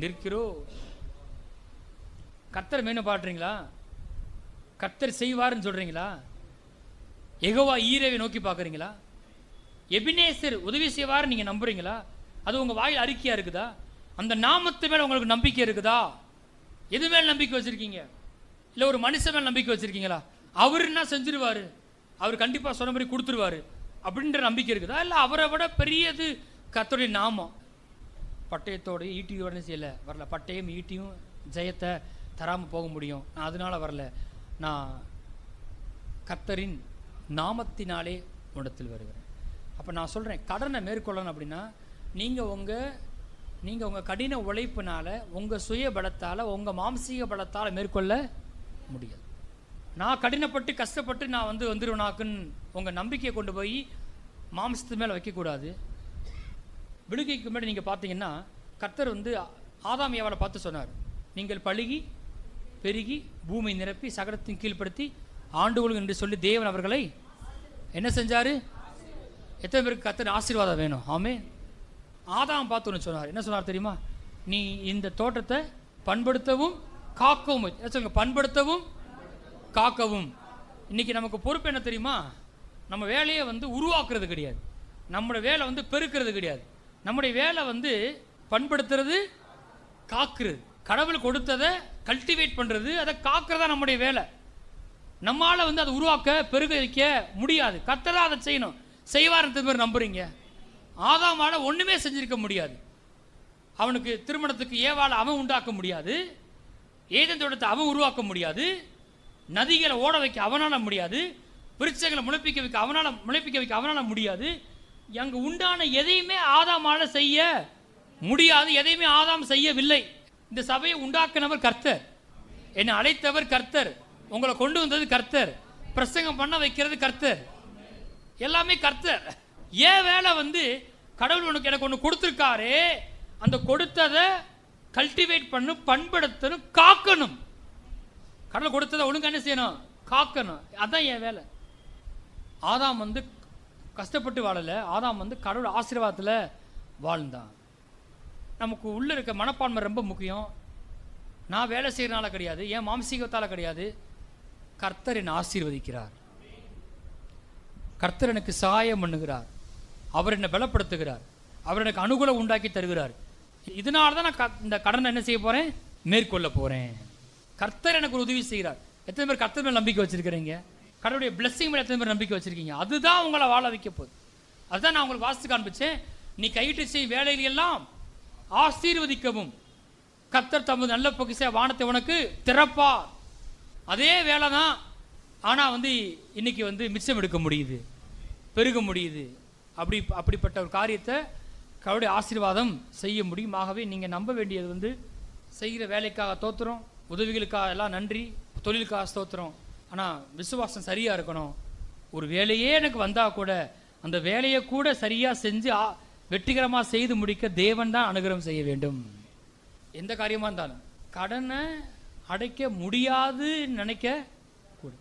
நிற்கிறோம். கர்த்தர் மேன்மை பாராட்டுறீங்களா? கர்த்தர் செய்வாருன்னு சொல்றீங்களா? யெகோவா ஈரேவை நோக்கி பார்க்குறீங்களா? எபினேசர் உதவி செய்வார் நீங்க நம்புறீங்களா? அது உங்க வாயில் அறிக்கையா இருக்குதா? அந்த நாமத்து மேல உங்களுக்கு நம்பிக்கை இருக்குதா? எது மேல் நம்பிக்கை வச்சிருக்கீங்க? இல்லை ஒரு மனுஷன் மேல் நம்பிக்கை வச்சிருக்கீங்களா? அவர் என்ன செஞ்சிருவாரு, அவர் கண்டிப்பாக சொன்ன மாதிரி கொடுத்துருவாரு அப்படின்ற நம்பிக்கை இருக்குதா? இல்லை அவரை விட பெரியது கர்த்தருடைய நாமம். பட்டயத்தோட ஈட்டியோட செய்யலை வரல, பட்டயம் ஈட்டியும் ஜெயத்தை தராமல் போக முடியும், நான் அதனால வரல, நான் கர்த்தரின் நாமத்தினாலே உடத்தில் வருகிறேன். அப்போ நான் சொல்கிறேன், கடனை மேற்கொள்ளணும் அப்படின்னா நீங்கள் உங்கள் கடின உழைப்பினால், உங்கள் சுய பலத்தால், உங்கள் மாம்சீக பலத்தால் மேற்கொள்ள முடியாது. நான் கடினப்பட்டு கஷ்டப்பட்டு நான் வந்துருவேனாக்குன்னு உங்கள் நம்பிக்கையை கொண்டு போய் மாம்சத்து மேலே வைக்கக்கூடாது. விழுகைக்கு முன்னாடி நீங்கள் பார்த்தீங்கன்னா கர்த்தர் ஆதாம் ஏவாளை பார்த்து சொன்னார், நீங்கள் பழுகி பெருகி பூமி நிரப்பி சகலத்தின் கீழ்ப்படுத்தி ஆண்டுகளும் என்று சொல்லி தேவன் அவர்களை என்ன செஞ்சார்? எத்தனை பேருக்கு கர்த்தர் ஆசீர்வாதம் வேணும்? ஆமென். ஆதாம் பார்த்து ஒன்று சொன்னார். என்ன சொன்னார் தெரியுமா? நீ இந்த தோட்டத்தை பண்படுத்தவும் காக்கவும். என்ன சொல்லுங்க? பண்படுத்தவும் காக்கவும். இன்னைக்கு நமக்கு பொறுப்பு என்ன தெரியுமா? நம்ம வேலையை உருவாக்குறது கிடையாது, நம்முடைய வேலை பெருக்கிறது கிடையாது. நம்முடைய வேலை பண்படுத்துறது, காக்குறது. கடவுள் கொடுத்ததை கல்டிவேட் பண்ணுறது, அதை காக்கிறதா நம்முடைய வேலை. நம்மளால் அதை உருவாக்க பெருக வைக்க முடியாது. கர்த்தர் அதை செய்யணும். செய்வார்ன்ற மாதிரி நம்புறீங்க. ஆதாமால ஒன்றுமே செஞ்சிருக்க முடியாது. அவனுக்கு திருமணத்துக்கு ஏவாளை அவன் உண்டாக்க முடியாது, ஏதேன் தோட்டத்தை அவன் உருவாக்க முடியாது, நதிகளை ஓட வைக்க அவனால் முடியாது, விருட்சங்களை முளைப்பிக்க வைக்க அவனால் முடியாது. அங்கே உண்டான எதையுமே ஆதாமால செய்ய முடியாது, எதையுமே ஆதாம் செய்யவில்லை. இந்த சபையை உண்டாக்குனவர் கர்த்தர், என்னை அழைத்தவர் கர்த்தர், உங்களை கொண்டு வந்தது கர்த்தர், பிரசங்கம் பண்ண வைக்கிறது கர்த்தர், எல்லாமே கர்த்தர். ஏன் வேலை கடவுள் எனக்கு ஒன்று கொடுத்துருக்காரு, அந்த கொடுத்ததை கல்டிவேட் பண்ணு, பண்படுத்தணும், காக்கணும். கடவுள் கொடுத்ததை ஒழுங்கு என்ன செய்யணும்? காக்கணும். அதான் என் வேலை. ஆதாம் கஷ்டப்பட்டு வாழலை, ஆதாம் கடவுள் ஆசீர்வாதத்தில் வாழ்ந்தான். நமக்கு உள்ளே இருக்க மனப்பான்மை ரொம்ப முக்கியம். நான் வேலை செய்கிறனால கிடையாது, என் மாம்சீகத்தால் கிடையாது, கர்த்தர் என்னை ஆசீர்வதிக்கிறார், கர்த்தர் எனக்கு சகாயம் பண்ணுகிறார், அவர் என்னை பலப்படுத்துகிறார், அவர் எனக்கு அனுகூலம் உண்டாக்கி தருகிறார். இதனால தான் நான் இந்த கடனை என்ன செய்ய போகிறேன்? மேற்கொள்ள போகிறேன். கர்த்தர் எனக்கு ஒரு உதவி செய்கிறார். எத்தனை பேர் கர்த்தர் மேல் நம்பிக்கை வச்சிருக்கிறீங்க? கடவுளுடைய பிளெஸிங் மேலே எத்தனை பேர் நம்பிக்கை வச்சிருக்கீங்க? அதுதான் உங்களை வாழ வைக்க போகுது. அதுதான் நான் உங்களுக்கு வாசித்து காண்பிச்சேன். நீ கையிட்டு செய்யும் வேலையில் எல்லாம் ஆசீர்வதிக்கவும் கர்த்தர் தமது நல்ல பொக்கிஷ வானத்தை உனக்கு திறப்பார். அதே வேலை தான். ஆனால் இன்னைக்கு மிச்சம் எடுக்க முடியுது, பெருக முடியுது. அப்படிப்பட்ட ஒரு காரியத்தை கடவுளுடைய ஆசீர்வாதம் செய்ய முடியும். ஆகவே நீங்கள் நம்ப வேண்டியது செய்கிற வேலைக்காக ஸ்தோத்திரம், உதவிகளுக்காக எல்லாம் நன்றி, தொழிலுக்காக ஸ்தோத்திரம். ஆனால் விசுவாசம் சரியாக இருக்கணும். ஒரு வேலையே எனக்கு வந்தால் கூட அந்த வேலையை கூட சரியாக செஞ்சு வெற்றிகரமாக செய்து முடிக்க தேவன் தான் அனுகிரகம் செய்ய வேண்டும். எந்த காரியமாக இருந்தாலும் கடனை அடைக்க முடியாது நினைக்க கூடாது,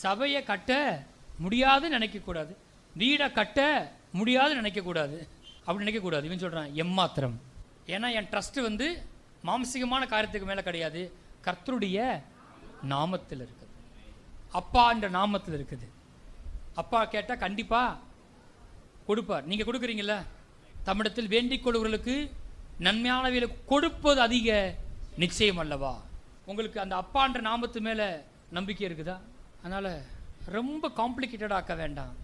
சபையை கட்ட முடியாது நினைக்கக்கூடாது, வீடை கட்ட முடியாது நினைக்கக்கூடாது, அப்படி நினைக்கக்கூடாது. இவன் சொல்கிறான் எம்மாத்திரம். ஏன்னா என் ட்ரஸ்ட்டு மாம்சிகமான காரியத்துக்கு மேலே கிடையாது, கர்த்தருடைய நாமத்தில் இருக்குது, அப்பா என்ற நாமத்தில் இருக்குது. அப்பா கேட்டால் கண்டிப்பாக கொடுப்பார். நீங்கள் கொடுக்குறீங்கள, தமிழத்தில் வேண்டிக் கொள்வர்களுக்கு நன்மையானவைகளை கொடுப்பது அதிக நிச்சயம் அல்லவா? உங்களுக்கு அந்த அப்பான்ற நாமத்து மேலே நம்பிக்கை இருக்குதா? அதனால் ரொம்ப காம்ப்ளிகேட்டடாக ஆக்க வேண்டாம்.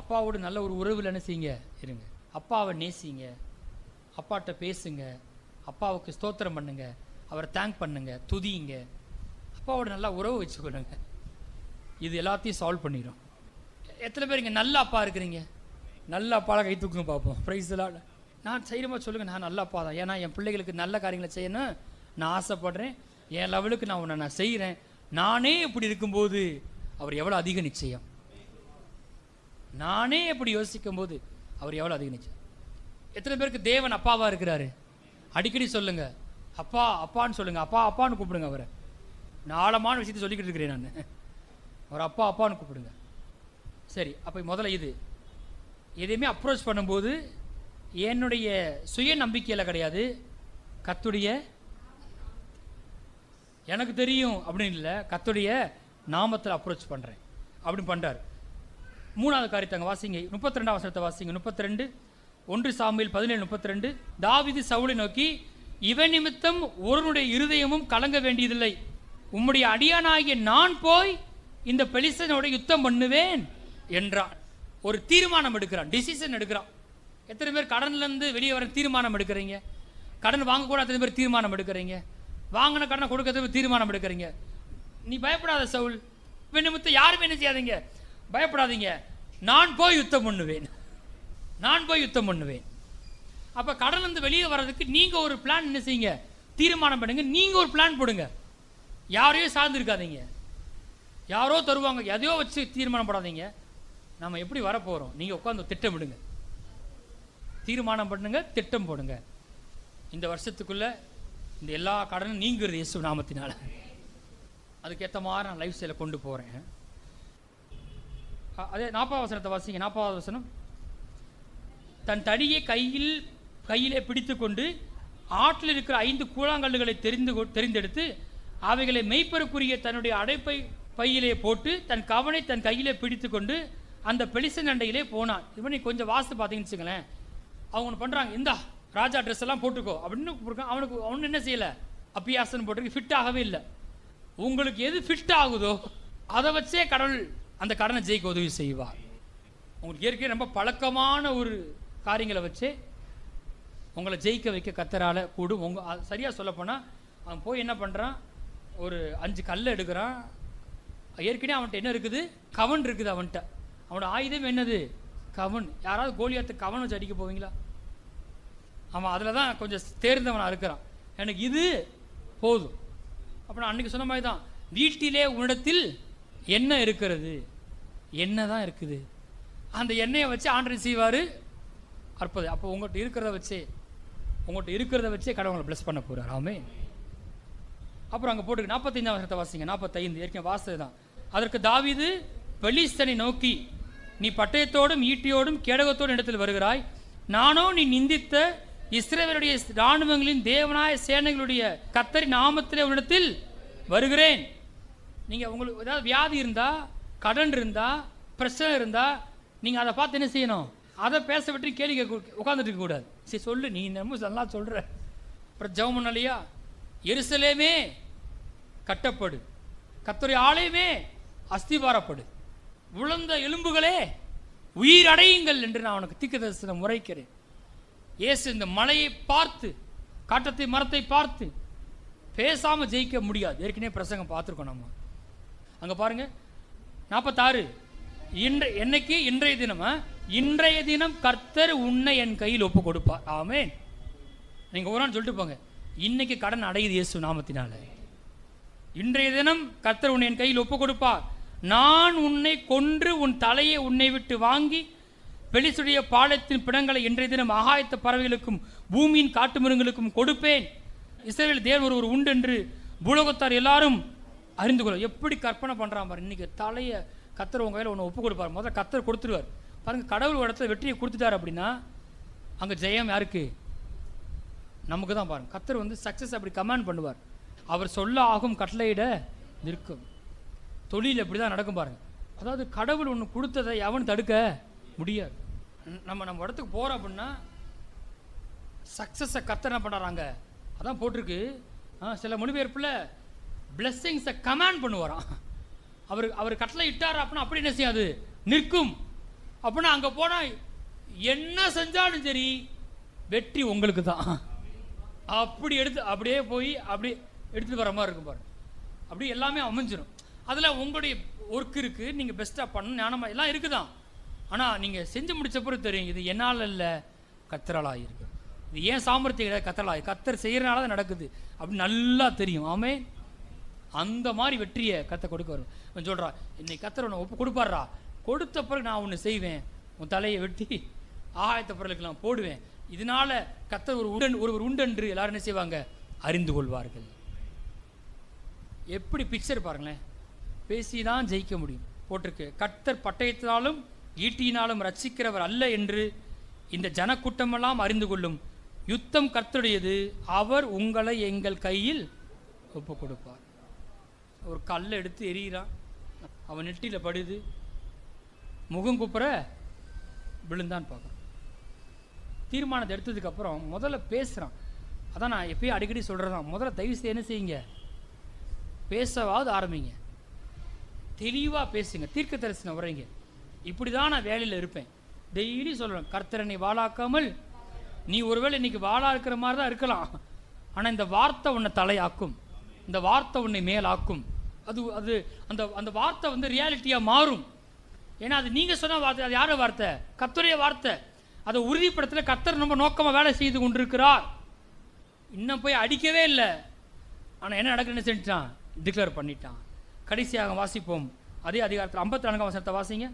அப்பாவோடு நல்ல ஒரு உறவில் என்ன செய்யுங்க, இருங்க. அப்பாவை நேசிங்க, அப்பாட்ட பேசுங்க, அப்பாவுக்கு ஸ்தோத்திரம் பண்ணுங்க, அவரை தேங்க் பண்ணுங்க, துதியுங்க, அப்பாவோட நல்லா உறவு வச்சுக்கொள்ளுங்க. இது எல்லாத்தையும் சால்வ் பண்ணிடும். எத்தனை பேர் இங்கே நல்ல அப்பா இருக்கிறீங்க? நல்ல அப்பாலாம் கை தூக்குங்க பார்ப்போம். ப்ரைஸ்லாம் நான் செய்கிறமா சொல்லுங்கள், நான் நல்ல அப்பா தான். ஏன்னா என் பிள்ளைகளுக்கு நல்ல காரியங்களை செய்யணும் நான் ஆசைப்படுறேன். என் லெவலுக்கு நான் செய்கிறேன். நானே இப்படி இருக்கும்போது அவர் எவ்வளோ அதிக நிச்சயம். நானே எப்படி யோசிக்கும் போது அவர் எவ்வளோ அதிக நிச்சயம். எத்தனை பேருக்கு தேவன் அப்பாவாக இருக்கிறாரு? அடிக்கடி சொல்லுங்க, அப்பா அப்பான்னு சொல்லுங்க, அப்பா அப்பான்னு கூப்பிடுங்க அவரை. ஆழமான விஷயத்தை சொல்லிக்கிட்டு இருக்கிறேன் நான். அவர் அப்பா அப்பான்னு கூப்பிடுங்க. சரி, அப்போ முதல்ல இது எதையுமே அப்ரோச் பண்ணும்போது என்னுடைய சுய நம்பிக்கையில் கிடையாது, கர்த்தருடைய எனக்கு தெரியும் அப்படின்னு இல்லை, கர்த்தருடைய நாமத்தில் அப்ரோச் பண்ணுறேன் அப்படின்னு பண்ணுறார். மூணாவது காரியத்தை வாசிங்க, 32ஆம் வசனத்தை வாசிங்க. 32 1 சாமுவேல் 17:32. தாவீது சவுலை நோக்கி, இவன் நிமித்தம் ஒருவனுடைய இருதயமும் கலங்க வேண்டியதில்லை, உம்முடைய அடியானாகிய நான் போய் இந்த பெலிஸ்தனோட யுத்தம் பண்ணுவேன் என்றான். ஒரு தீர்மானம் எடுக்கிறான், டிசிஷன் எடுக்கிறான். எத்தனை பேர் கடன்லேருந்து வெளியே வர தீர்மானம் எடுக்கிறீங்க? கடன் வாங்கக்கூட எத்தனை பேர் தீர்மானம் எடுக்கிறீங்க? வாங்கின கடனை கொடுக்கறதுக்கு தீர்மானம் எடுக்கிறீங்க. நீ பயப்படாத சவுல், இவன் நிமித்தம் யாருமே என்ன செய்யாதீங்க, பயப்படாதீங்க, நான் போய் யுத்தம் பண்ணுவேன், நான் போய் யுத்தம் பண்ணுவேன். அப்போ கடன்லேருந்து வெளியே வர்றதுக்கு நீங்கள் ஒரு பிளான் என்ன செய்யுங்க, தீர்மானம் பண்ணுங்க. நீங்கள் ஒரு பிளான் போடுங்க. யாரையும் சார்ந்து இருக்காதீங்க. யாரோ தருவாங்க எதையோ வச்சு தீர்மானம் போடாதீங்க. நம்ம எப்படி வரப்போகிறோம், நீங்கள் உட்காந்து திட்டமிடுங்க, தீர்மானம் பண்ணுங்க, திட்டம் போடுங்க. இந்த வருஷத்துக்குள்ளே இந்த எல்லா கடனும் நீங்கிறது இயேசு நாமத்தினால. அதுக்கேற்ற மாதிரி நான் லைஃப் ஸ்டைலை கொண்டு போகிறேன். அதே 40ஆம் வசனத்தை வாசிங்க. 40ஆவது வசனம். தன் தடியை கையிலே பிடித்து கொண்டு ஆற்றில் இருக்கிற 5 கூழாங்கல்லுகளை தெரிந்தெடுத்து அவைகளை மெய்ப்பருக்குரிய தன்னுடைய அடைப்பை பையிலே போட்டு தன் கவனை தன் கையிலே பிடித்து கொண்டு அந்த பெலிஸ்தன் அண்டையிலே போனான். இவனை கொஞ்சம் வாசித்து பார்த்தீங்கன்னு வச்சுங்களேன், அவங்க ஒன்று பண்ணுறாங்க, இந்தா ராஜா ட்ரெஸ் எல்லாம் போட்டுக்கோ அப்படின்னு அவனுக்கு என்ன செய்யலை, அப்பியாசன் போட்டிருக்கு, ஃபிட் ஆகவே இல்லை. உங்களுக்கு எது ஃபிட் ஆகுதோ அதை வச்சே கடவுள் அந்த கடனை ஜெயிக்க உதவி செய்வார். உங்களுக்கு ஏற்கனவே ரொம்ப பழக்கமான ஒரு காரியங்களை வச்சு உங்களை ஜெயிக்க வைக்க கத்தரால கூடும். சரியாக சொல்லப்போனால் அவன் போய் என்ன பண்ணுறான், ஒரு 5 கல்லை எடுக்கிறான். ஏற்கனவே அவன்கிட்ட என்ன இருக்குது, கவன் இருக்குது. அவன்கிட்ட அவனோட ஆயுதம் என்னது, கவன். யாராவது கோலியாத்து கவன் வச்சு அடிக்க போவீங்களா? அவன் அதில் தான் கொஞ்சம் தேர்ந்தவனாக இருக்கிறான். எனக்கு இது போதும். அப்போ நான் அன்றைக்கி சொன்ன மாதிரி தான், வீட்டிலே உன்னிடத்தில் என்ன இருக்கிறது, எண்ணெய் தான் இருக்குது, அந்த எண்ணெயை வச்சு ஆண்டவர் செய்வார் அற்புதம். அப்போ உங்கள்கிட்ட இருக்கிறத வச்சே கடவுளை பிளஸ் பண்ண போகிறார். ஆமென். அப்புறம் அங்கே போட்டு 45ஆம் வசனத்தை வாசிங்க. 45 ஏற்கனவே வாசது தான். அதற்கு தாவீது பெலிஸ்தனை நோக்கி, நீ பட்டயத்தோடும் ஈட்டியோடும் கேடகத்தோடும் இடத்தில் வருகிறாய், நானோ நீ நிந்தித்த இஸ்ரவேலுடைய இராணுவங்களின் தேவனாய சேனைகளுடைய கர்த்தரின் நாமத்திலே உன்னிடத்தில் வருகிறேன். நீங்கள் உங்களுக்கு ஏதாவது வியாதி இருந்தால், கடன் இருந்தால், பிரச்சனை இருந்தால், நீங்கள் அதை பார்த்து என்ன செய்யணும், அதை பேச விட்டு கேள்வி உட்காந்துட்டு இருக்கக்கூடாது. சரி சொல்லு, நீ நம்ம நல்லா சொல்கிற. அப்புறம் ஜெபம் பண்ணலையா, எருசலேமே கட்டப்படு, கர்த்தருடைய ஆலயமே அஸ்திவாரப்படு, உலர்ந்த எலும்புகளே உயிர் அடையுங்கள் என்று நான் அவனுக்கு தீர்க்கதரிசனம் உரைக்கிறேன். இயேசு இந்த மலையை பார்த்து, காட்டத்தை மரத்தை பார்த்து பேசாமல் ஜெயிக்க முடியாது. ஏற்கனவே பிரசங்கம் பார்த்துருக்கோம் நம்ம. அங்கே பாருங்க 46. இன்றைய தினம் கர்த்தர் உன்னை என் கையில் ஒப்பு கொடுப்பார். ஆமென். நீங்கள் ஒரு நாள் சொல்லிட்டு போங்க, இன்னைக்கு கடன் அடையுது இயேசு நாமத்தினால. இன்றைய தினம் கர்த்தர் உன்னை என் கையில் ஒப்பு கொடுப்பார். நான் உன்னை கொன்று உன் தலையை உன்னை விட்டு வாங்கி பெலிஸ்தருடைய பாளையத்தின் பிணங்களை இன்றைய தினம் ஆகாயத்த பறவைகளுக்கும் பூமியின் காட்டு மிருகங்களுக்கும் கொடுப்பேன். இஸ்ரவேல் தேவன் ஒருவர் உண்டு என்று பூலோகத்தார் எல்லாரும் அறிந்து கொள்ள. எப்படி கற்பனை பண்ணுறான் பாரு. இன்னைக்கு தலையை கர்த்தர் உங்கள் கையில் ஒன்று ஒப்பு கொடுப்பார். முதல்ல கர்த்தர் கொடுத்துருவார் பாருங்க. கடவுள் இடத்துல வெற்றியை கொடுத்துட்டார் அப்படின்னா அங்கே ஜெயம் யாருக்கு, நமக்கு தான். பாருங்க, கர்த்தர் சக்ஸஸ் அப்படி கமாண்ட் பண்ணுவார். அவர் சொல்ல ஆகும் கட்டளையிட நிற்கும். தொழில் எப்படி தான் நடக்கும் பாருங்க. அதாவது கடவுள் ஒன்று கொடுத்ததை எவன் தடுக்க முடியாது. நம்ம இடத்துக்கு போகிறோம் அப்படின்னா சக்ஸஸை கர்த்தர் என்ன பண்ணுறாங்க, அதான் போட்டிருக்கு. சில மொழிபெயர்ப்பில் பிளெஸ்ஸிங்ஸை கமாண்ட் பண்ணுவாராம். அவர் கட்டளை இட்டார் அப்படின்னா அப்படி என்ன செய்யாது, நிற்கும். அப்படின்னா அங்கே போனால் என்ன செஞ்சாலும் சரி வெற்றி உங்களுக்கு தான். அப்படி அப்படியே போய் அப்படி எடுத்துகிட்டு வர மாதிரி இருக்கும் பாருங்க. அப்படி எல்லாமே அமைஞ்சிடும். அதில் ஒர்க் இருக்குது, நீங்கள் பெஸ்ட்டாக பண்ணணும், ஞானமாக எல்லாம் இருக்குதான். ஆனால் நீங்கள் செஞ்சு முடித்த பிறகு தெரியும் இது என்னால் இல்லை, கர்த்தரால் இருக்கு. இது ஏன் சாமர்த்தியம் கிடையாது, கர்த்தரால், கர்த்தர் செய்கிறனால தான் நடக்குது அப்படின்னு நல்லா தெரியும். ஆமே. அந்த மாதிரி வெற்றியை கர்த்தர் கொடுக்க வரும். அவன் சொல்கிறா, இன்னைக்கு கர்த்தர் உன்னை ஒப்பு கொடுப்பாடுறா, கொடுத்த பிறகு நான் ஒன்று செய்வேன், உன் தலையை வெட்டி ஆகாயத்த பிறகுக்கு நான் போடுவேன். இதனால கர்த்தர் ஒருவர் உண்டென்று எல்லாரும் என்ன செய்வாங்க, அறிந்து கொள்வார்கள். எப்படி பிக்சர் பாருங்களேன், பேசி தான் ஜெயிக்க முடியும் போட்டிருக்கு. கர்த்தர் பட்டயத்தினாலும் ஈட்டியினாலும் ரட்சிக்கிறவர் அல்ல என்று இந்த ஜனக்கூட்டமெல்லாம் அறிந்து கொள்ளும். யுத்தம் கர்த்தருடையது, அவர் உங்களை எங்கள் கையில் ஒப்பு கொடுப்பார். ஒரு கல்லை எடுத்து எறிகிறான், அவன் நெட்டியில் படுது, முகம் குப்புற விழுந்தான் பார்க்குறான். தீர்மானத்தை எடுத்ததுக்கப்புறம் முதல்ல பேசுகிறான். அதான் நான் எப்பயும் அடிக்கடி சொல்கிறதான், முதல்ல தயவு செய்து என்ன செய்யுங்க, பேசவாவது ஆரம்பிங்க, தெளிவாக பேசுங்க, தீர்க்க தரிசனம் வரைங்க. இப்படி தான் நான் வேலையில் இருப்பேன், டெய்லி சொல்கிறேன், கர்த்தரனை வாழாக்காமல். நீ ஒருவேளை இன்னைக்கு வாழா இருக்கிற மாதிரி தான் இருக்கலாம், ஆனால் இந்த வார்த்தை உன்னை தலையாக்கும், இந்த வார்த்தை உன்னை மேலாக்கும். அது அது அந்த அந்த வார்த்தை வந்து ரியாலிட்டியாக மாறும். ஏன்னா அது நீங்கள் சொன்ன வார்த்தை, அது யாரோட வார்த்தை, கர்த்தருடைய வார்த்தை. அதை உறுதிப்படுத்தல கர்த்தர் ரொம்ப நோக்கமாக வேலை செய்து கொண்டிருக்கிறார். இன்னும் போய் அடிக்கவே இல்லை, ஆனால் என்ன நடக்குதுன்னு செஞ்சுட்டான், டிக்ளேர் பண்ணிட்டான். கடைசியாக வாசிப்போம் அதே அதிகாரத்தில் 54ஆம் வசனத்தை வாசிங்க.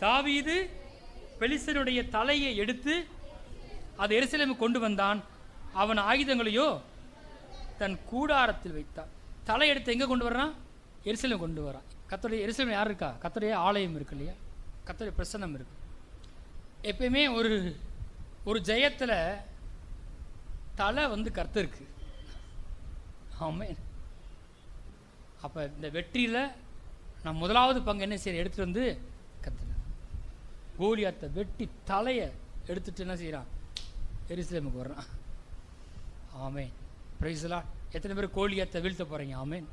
தாவீது பெலிஸ்தனுடைய தலையை எடுத்து அது எருசலேமுக்கு கொண்டு வந்தான், அவன் ஆயுதங்களையோ தன் கூடாரத்தில் வைத்தான். தலை எடுத்து எங்கே கொண்டு வர்றான், எருசலேம் கொண்டு வரான். கர்த்தருடைய எருசலேம் யார் இருக்கா, கர்த்தருடைய ஆலயம் இருக்கு இல்லையா, கர்த்தருடைய பிரசன்னம் இருக்கு. எப்பயுமே ஒரு ஜெயத்தில் தலை வந்து கர்த்தருக்கு. ஆமென். அப்போ இந்த வெற்றியில் நான் முதலாவது பங்கு என்ன செய்ய எடுத்துகிட்டு வந்து கர்த்தர் கோலியாத்தை வெட்டி தலையை எடுத்துட்டு என்ன செய்கிறான், எருசலேமுக்கு வர்றான். ஆமென். Praise the lord. எத்தனை பேர் கோலியாத்தை வீழ்த்த போகிறீங்க. ஆமென்.